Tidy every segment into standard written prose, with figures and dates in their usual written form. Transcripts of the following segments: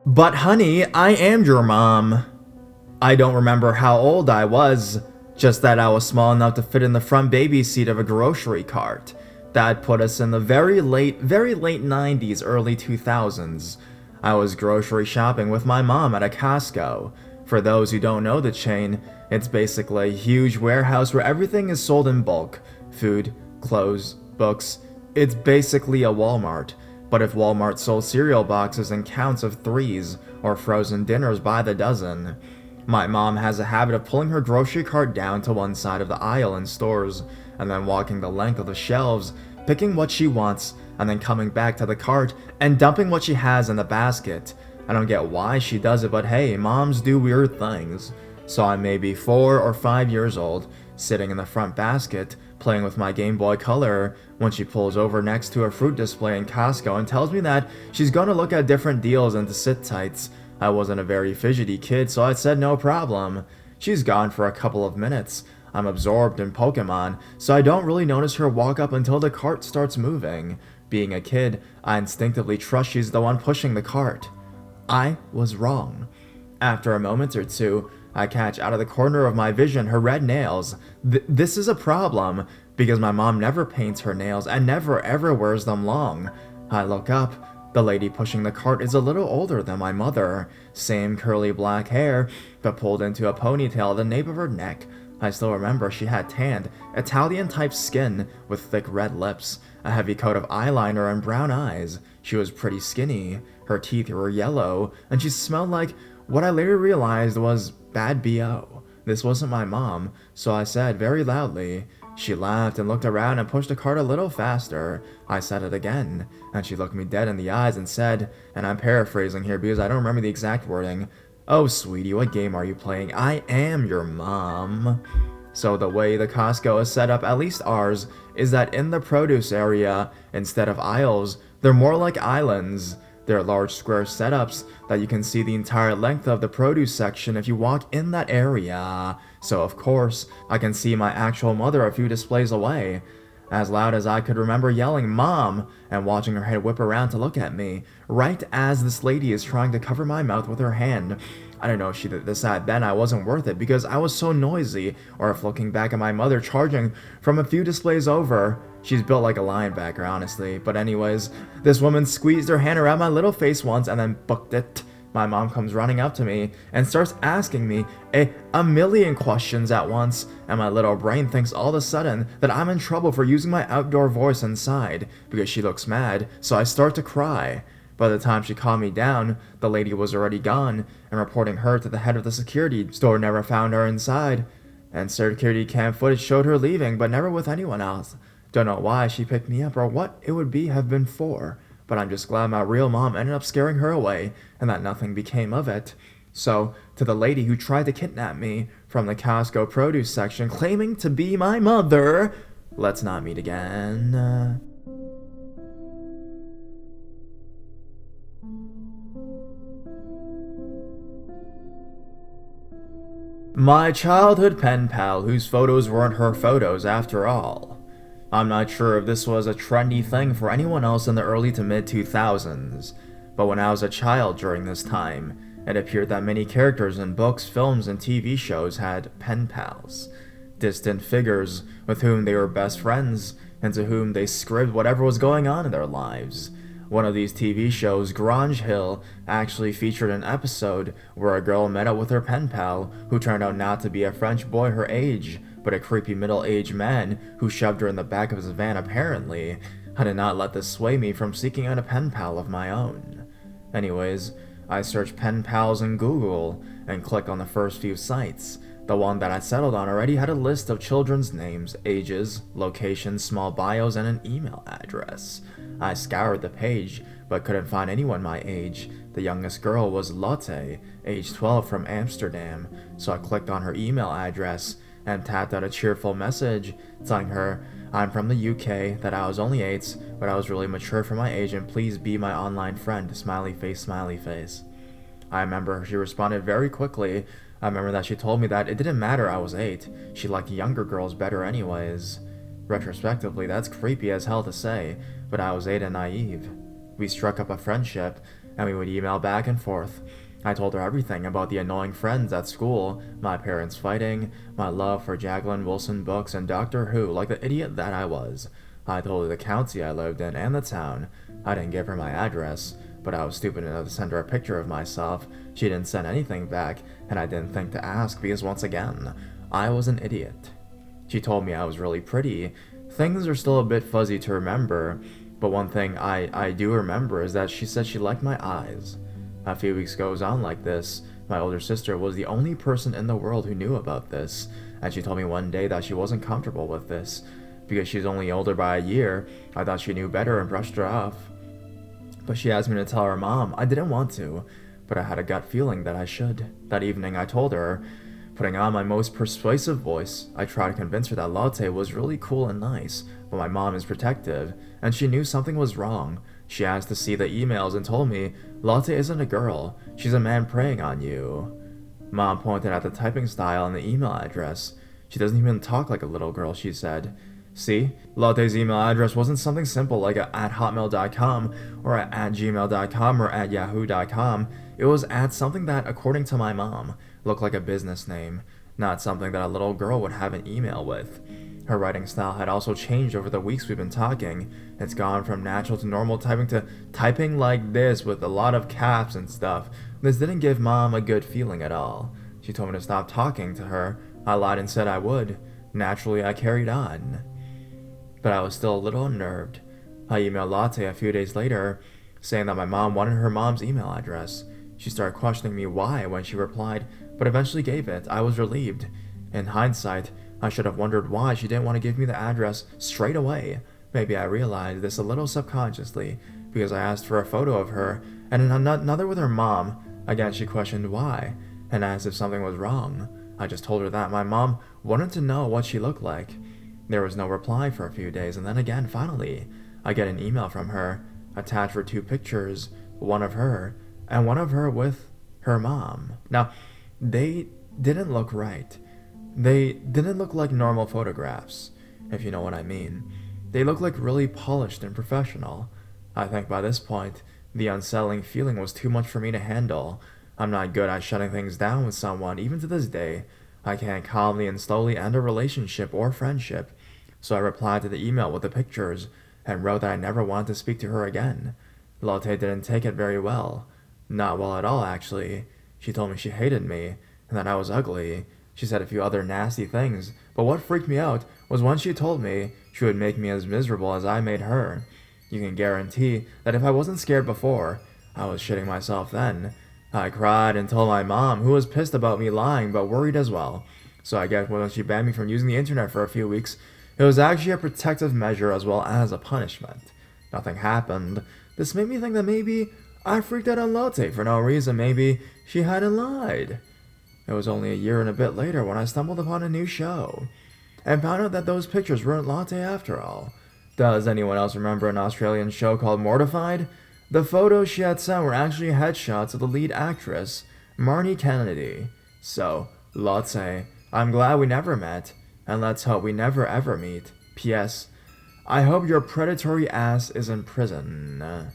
But honey, I am your mom. I don't remember how old I was, just that I was small enough to fit in the front baby seat of a grocery cart. That put us in the very late 90s, early 2000s. I was grocery shopping with my mom at a Costco. For those who don't know the chain, it's basically a huge warehouse where everything is sold in bulk. Food, clothes, books. It's basically a Walmart. But if Walmart sold cereal boxes in counts of threes, or frozen dinners by the dozen. My mom has a habit of pulling her grocery cart down to one side of the aisle in stores, and then walking the length of the shelves, picking what she wants, and then coming back to the cart and dumping what she has in the basket. I don't get why she does it, but hey, moms do weird things. So I may be 4 or 5 years old, sitting in the front basket, playing with my Game Boy Color, when she pulls over next to a fruit display in Costco and tells me that she's gonna look at different deals and to sit tights. I wasn't a very fidgety kid, so I said no problem. She's gone for a couple of minutes. I'm absorbed in Pokemon, so I don't really notice her walk up until the cart starts moving. Being a kid, I instinctively trust she's the one pushing the cart. I was wrong. After a moment or two, I catch out of the corner of my vision her red nails. This is a problem, because my mom never paints her nails and never ever wears them long. I look up. The lady pushing the cart is a little older than my mother. Same curly black hair, but pulled into a ponytail at the nape of her neck. I still remember she had tanned, Italian-type skin with thick red lips, a heavy coat of eyeliner, and brown eyes. She was pretty skinny. Her teeth were yellow, and she smelled like what I later realized was bad BO. This wasn't my mom, so I said very loudly. She laughed and looked around and pushed the cart a little faster. I said it again, and she looked me dead in the eyes and said, and I'm paraphrasing here because I don't remember the exact wording, "Oh, sweetie, what game are you playing? I am your mom." So the way the Costco is set up, at least ours, is that in the produce area, instead of aisles, they're more like islands. They're large square setups that you can see the entire length of the produce section if you walk in that area. So of course, I can see my actual mother a few displays away. As loud as I could remember yelling, "Mom!" and watching her head whip around to look at me, right as this lady is trying to cover my mouth with her hand. I don't know if she decided then I wasn't worth it because I was so noisy, or if looking back at my mother charging from a few displays over. She's built like a linebacker, honestly. But anyways, this woman squeezed her hand around my little face once and then booked it. My mom comes running up to me and starts asking me a million questions at once, and my little brain thinks all of a sudden that I'm in trouble for using my outdoor voice inside because she looks mad, so I start to cry. By the time she calmed me down, the lady was already gone, and reporting her to the head of the security store never found her inside. And security cam footage showed her leaving, but never with anyone else. Don't know why she picked me up or what it would have been for, but I'm just glad my real mom ended up scaring her away, and that nothing became of it. So, to the lady who tried to kidnap me from the Costco produce section claiming to be my mother, let's not meet again. My childhood pen pal whose photos weren't her photos after all. I'm not sure if this was a trendy thing for anyone else in the early to mid 2000s, but when I was a child during this time, it appeared that many characters in books, films, and TV shows had pen pals, distant figures with whom they were best friends and to whom they scribed whatever was going on in their lives. One of these TV shows, Grange Hill, actually featured an episode where a girl met up with her pen pal, who turned out not to be a French boy her age, but a creepy middle-aged man who shoved her in the back of his van apparently. I did not let this sway me from seeking out a pen pal of my own. Anyways, I searched pen pals in Google and clicked on the first few sites. The one that I settled on already had a list of children's names, ages, locations, small bios, and an email address. I scoured the page, but couldn't find anyone my age. The youngest girl was Lotte, age 12, from Amsterdam, so I clicked on her email address and tapped out a cheerful message telling her I'm from the UK, that I was only 8, but I was really mature for my age and please be my online friend, smiley face, smiley face. I remember she responded very quickly. I remember that she told me that it didn't matter I was 8, she liked younger girls better anyways. Retrospectively, that's creepy as hell to say, but I was 8 and naive. We struck up a friendship, and we would email back and forth. I told her everything about the annoying friends at school, my parents fighting, my love for Jacqueline Wilson books, and Doctor Who, like the idiot that I was. I told her the county I lived in and the town. I didn't give her my address, but I was stupid enough to send her a picture of myself. She didn't send anything back, and I didn't think to ask because, once again, I was an idiot. She told me I was really pretty. Things are still a bit fuzzy to remember, but one thing I do remember is that she said she liked my eyes. A few weeks goes on like this. My older sister was the only person in the world who knew about this, and she told me one day that she wasn't comfortable with this. Because she's only older by a year, I thought she knew better and brushed her off. But she asked me to tell her mom. I didn't want to, but I had a gut feeling that I should. That evening I told her, putting on my most persuasive voice. I tried to convince her that Latte was really cool and nice, but my mom is protective, and she knew something was wrong. She asked to see the emails and told me, Latte isn't a girl, she's a man preying on you. Mom pointed at the typing style and the email address. She doesn't even talk like a little girl, she said. See, Latte's email address wasn't something simple like at hotmail.com or at gmail.com or at yahoo.com. It was at something that, according to my mom, looked like a business name, not something that a little girl would have an email with. Her writing style had also changed over the weeks we've been talking. It's gone from natural to normal typing to typing like this with a lot of caps and stuff. This didn't give Mom a good feeling at all. She told me to stop talking to her. I lied and said I would. Naturally, I carried on. But I was still a little unnerved. I emailed Latte a few days later, saying that my mom wanted her mom's email address. She started questioning me why when she replied, but eventually gave it. I was relieved. In hindsight, I should have wondered why she didn't want to give me the address straight away. Maybe I realized this a little subconsciously, because I asked for a photo of her, and in another with her mom. Again, she questioned why, and asked if something was wrong. I just told her that my mom wanted to know what she looked like. There was no reply for a few days, and then again, finally, I get an email from her. Attached were two pictures, one of her, and one of her with her mom. Now, they didn't look right. They didn't look like normal photographs, if you know what I mean. They looked like really polished and professional. I think by this point, the unsettling feeling was too much for me to handle. I'm not good at shutting things down with someone, even to this day. I can't calmly and slowly end a relationship or friendship. So I replied to the email with the pictures, and wrote that I never wanted to speak to her again. Lotte didn't take it very well. Not well at all, actually. She told me she hated me, and that I was ugly. She said a few other nasty things, but what freaked me out was when she told me she would make me as miserable as I made her. You can guarantee that if I wasn't scared before, I was shitting myself then. I cried and told my mom, who was pissed about me lying but worried as well. So I guess when she banned me from using the internet for a few weeks, it was actually a protective measure as well as a punishment. Nothing happened. This made me think that maybe I freaked out on Lotte for no reason. Maybe she hadn't lied. It was only a year and a bit later when I stumbled upon a new show and found out that those pictures weren't Lotte after all. Does anyone else remember an Australian show called Mortified? The photos she had sent were actually headshots of the lead actress, Marnie Kennedy. So, Lotte, I'm glad we never met, and let's hope we never ever meet. P.S. I hope your predatory ass is in prison.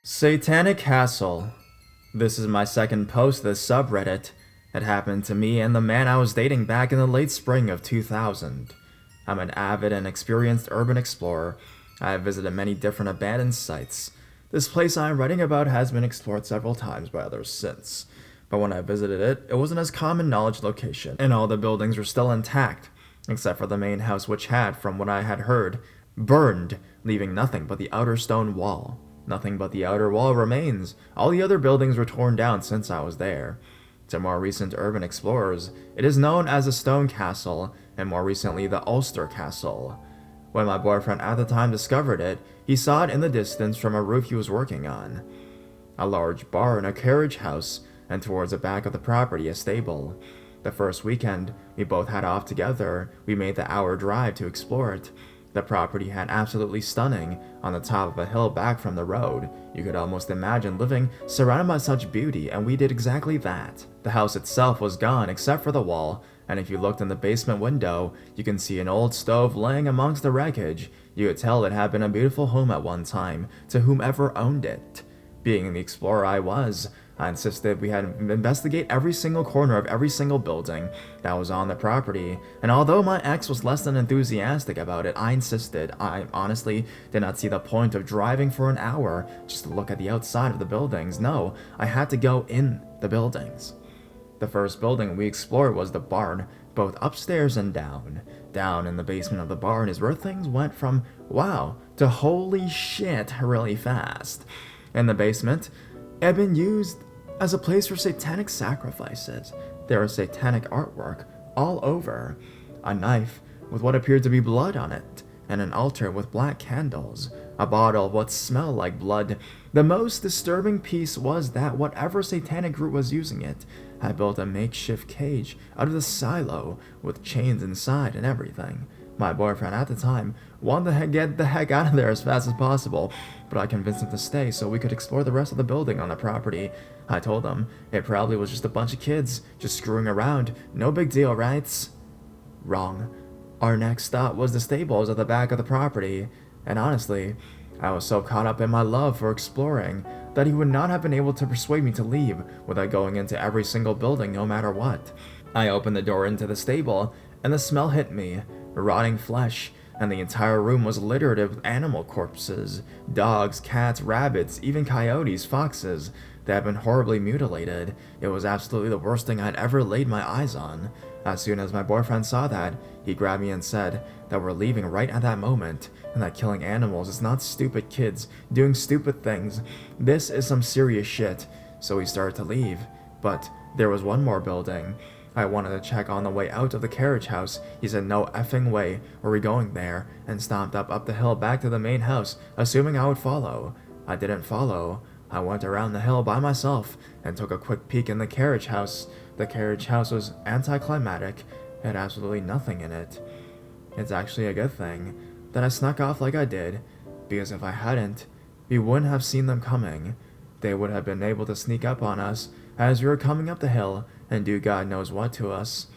Satanic Castle. This is my second post to this subreddit. It happened to me and the man I was dating back in the late spring of 2000. I'm an avid and experienced urban explorer. I have visited many different abandoned sites. This place I am writing about has been explored several times by others since, but when I visited it, it wasn't as common knowledge location, and all the buildings were still intact, except for the main house which had, from what I had heard, burned, leaving nothing but the outer stone wall. Nothing but the outer wall remains. All the other buildings were torn down since I was there. To more recent urban explorers, it is known as the Stone Castle, and more recently the Ulster Castle. When my boyfriend at the time discovered it, he saw it in the distance from a roof he was working on. A large barn, a carriage house, and towards the back of the property a stable. The first weekend, we both had off together. We made the hour drive to explore it. The property had absolutely stunning, on the top of a hill back from the road. You could almost imagine living surrounded by such beauty, and we did exactly that. The house itself was gone except for the wall, and if you looked in the basement window, you can see an old stove laying amongst the wreckage. You could tell it had been a beautiful home at one time, to whomever owned it. Being the explorer I was, I insisted we had to investigate every single corner of every single building that was on the property, and although my ex was less than enthusiastic about it, I insisted. I honestly did not see the point of driving for an hour just to look at the outside of the buildings. No, I had to go in the buildings. The first building we explored was the barn, both upstairs and down. Down in the basement of the barn is where things went from wow to holy shit really fast. In the basement, it had been used as a place for satanic sacrifices. There was satanic artwork all over, a knife with what appeared to be blood on it, and an altar with black candles, a bottle of what smelled like blood. The most disturbing piece was that whatever satanic group was using it had built a makeshift cage out of the silo with chains inside and everything. My boyfriend at the time wanted to get the heck out of there as fast as possible, but I convinced him to stay so we could explore the rest of the building on the property. I told him it probably was just a bunch of kids just screwing around. No big deal, right? Wrong. Our next stop was the stables at the back of the property, and honestly, I was so caught up in my love for exploring that he would not have been able to persuade me to leave without going into every single building no matter what. I opened the door into the stable, and the smell hit me. Rotting flesh, and the entire room was littered with animal corpses. Dogs, cats, rabbits, even coyotes, foxes that had been horribly mutilated. It was absolutely the worst thing I'd ever laid my eyes on. As soon as my boyfriend saw that, he grabbed me and said that we're leaving right at that moment, and that killing animals is not stupid kids doing stupid things. This is some serious shit. So we started to leave, but there was one more building. I wanted to check on the way out of the carriage house. He said no effing way were we going there, and stomped up the hill back to the main house, assuming I would follow. I didn't follow. I went around the hill by myself and took a quick peek in the carriage house. The carriage house was anticlimactic. It had absolutely nothing in it. It's actually a good thing that I snuck off like I did, because if I hadn't, we wouldn't have seen them coming. They would have been able to sneak up on us as we were coming up the hill and do God knows what to us.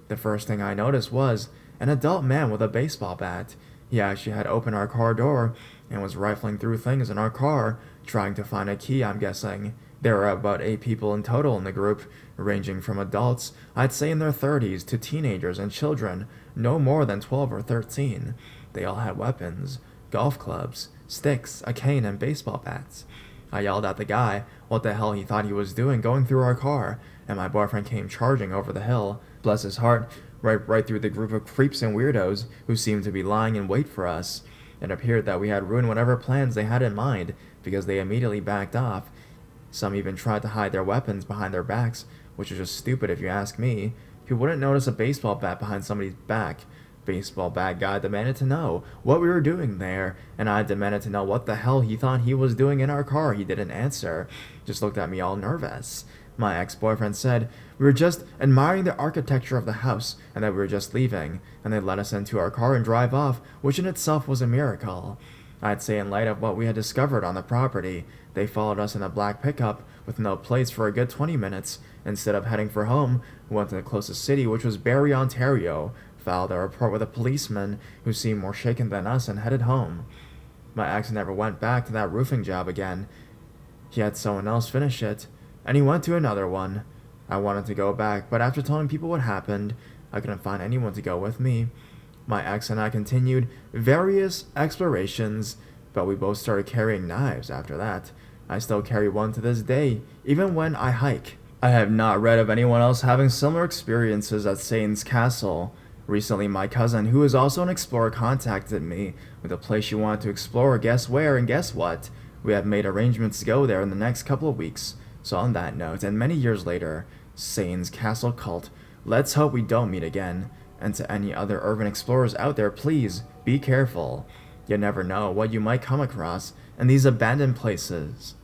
The first thing I noticed was an adult man with a baseball bat. He actually had opened our car door and was rifling through things in our car, trying to find a key, I'm guessing. There were about 8 people in total in the group, ranging from adults, I'd say in their 30s, to teenagers and children, no more than 12 or 13. They all had weapons, golf clubs, sticks, a cane, and baseball bats. I yelled at the guy what the hell he thought he was doing going through our car, and my boyfriend came charging over the hill, bless his heart, right through the group of creeps and weirdos who seemed to be lying in wait for us. It appeared that we had ruined whatever plans they had in mind, because they immediately backed off. Some even tried to hide their weapons behind their backs, which was just stupid if you ask me. Who wouldn't notice a baseball bat behind somebody's back? Baseball bat guy demanded to know what we were doing there, and I demanded to know what the hell he thought he was doing in our car. He didn't answer, just looked at me all nervous. My ex-boyfriend said we were just admiring the architecture of the house and that we were just leaving, and they let us into our car and drive off, which in itself was a miracle. I'd say in light of what we had discovered on the property, they followed us in a black pickup with no plates for a good 20 minutes. Instead of heading for home, we went to the closest city, which was Barrie, Ontario, filed a report with a policeman who seemed more shaken than us, and headed home. My ex never went back to that roofing job again. He had someone else finish it, and he went to another one. I wanted to go back, but after telling people what happened, I couldn't find anyone to go with me. My ex and I continued various explorations, but we both started carrying knives after that. I still carry one to this day, even when I hike. I have not read of anyone else having similar experiences at Satan's Castle. Recently, my cousin, who is also an explorer, contacted me with a place she wanted to explore. Guess where, and guess what? We have made arrangements to go there in the next couple of weeks. So on that note, and many years later, Satan's Castle cult, let's hope we don't meet again. And to any other urban explorers out there, please be careful. You never know what you might come across in these abandoned places.